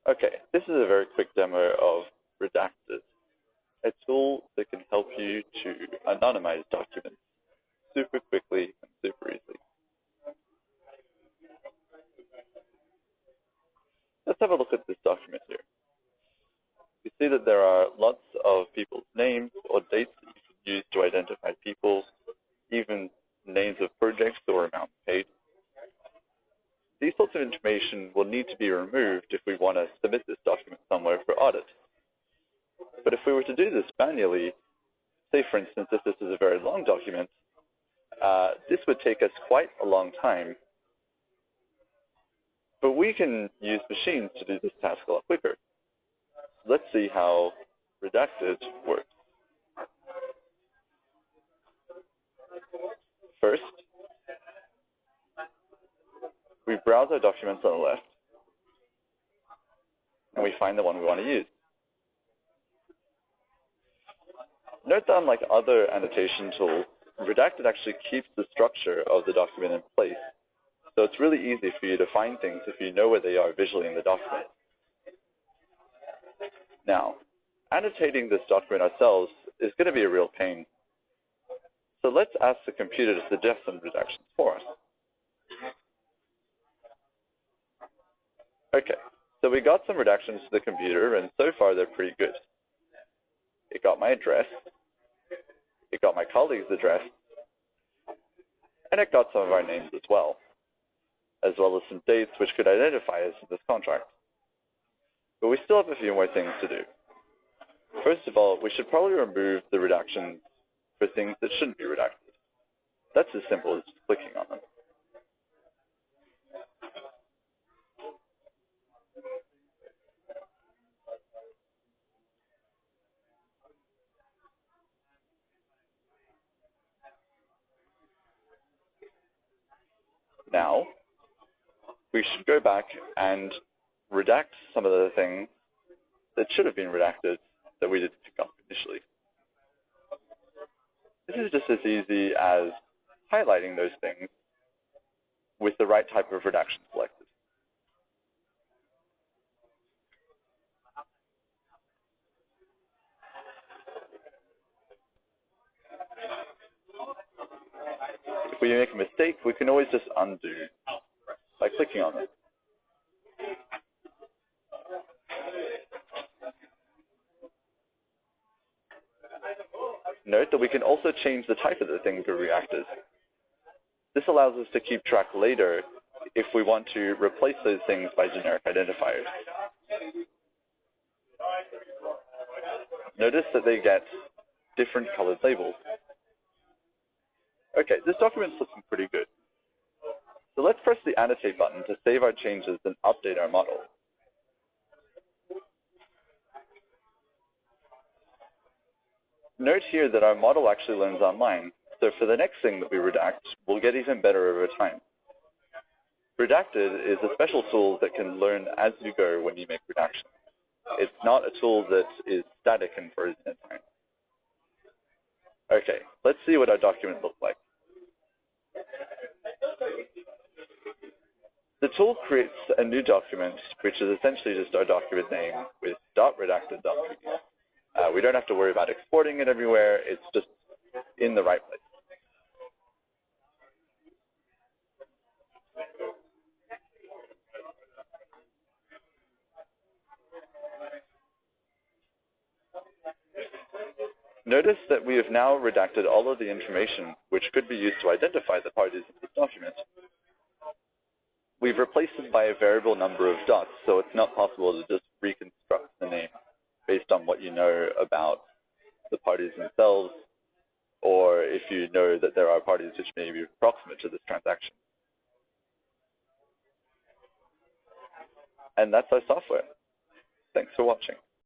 Okay, this is a very quick demo of REDACTED, a tool that can help you to anonymize documents super quickly and super easily. Let's have a look at this document here. You see that there are lots of people's names or dates that you can use to identify people, even names of projects or amounts paid. These sorts of information will need to be removed if we want to submit this document somewhere for audit. But if we were to do this manually, say for instance if this is a very long document, this would take us quite a long time. But we can use machines to do this task a lot quicker. Let's see how REDACTED works. First, we browse our documents on the left, and we find the one we want to use. Note that unlike other annotation tools, REDACTED actually keeps the structure of the document in place. So it's really easy for you to find things if you know where they are visually in the document. Now, annotating this document ourselves is going to be a real pain. So let's ask the computer to suggest some redactions for us. Okay, so we got some redactions to the computer, and so far they're pretty good. It got my address, it got my colleague's address, and it got some of our names as well as some dates which could identify us in this contract. But we still have a few more things to do. First of all, we should probably remove the redactions for things that shouldn't be redacted. That's as simple as just clicking on them. Now, we should go back and redact some of the things that should have been redacted that we didn't pick up initially. This is just as easy as highlighting those things with the right type of redaction selected. If we make a mistake, we can always just undo by clicking on it. Note that we can also change the type of the thing to reacted. This allows us to keep track later if we want to replace those things by generic identifiers. Notice that they get different colored labels. Okay, this document's looking pretty good. So let's press the annotate button to save our changes and update our model. Note here that our model actually learns online, so for the next thing that we redact, we'll get even better over time. REDACTED is a special tool that can learn as you go when you make redactions. It's not a tool that is static and frozen in time. Okay, let's see what our document looks like. The tool creates a new document, which is essentially just our document name with .redacted.pdf. We don't have to worry about exporting it everywhere. It's just in the right place. Notice that we have now redacted all of the information which could be used to identify the parties in this document. We've replaced it by a variable number of dots, so it's not possible to just reconstruct the name based on what you know about the parties themselves, or if you know that there are parties which may be proximate to this transaction. And that's our software. Thanks for watching.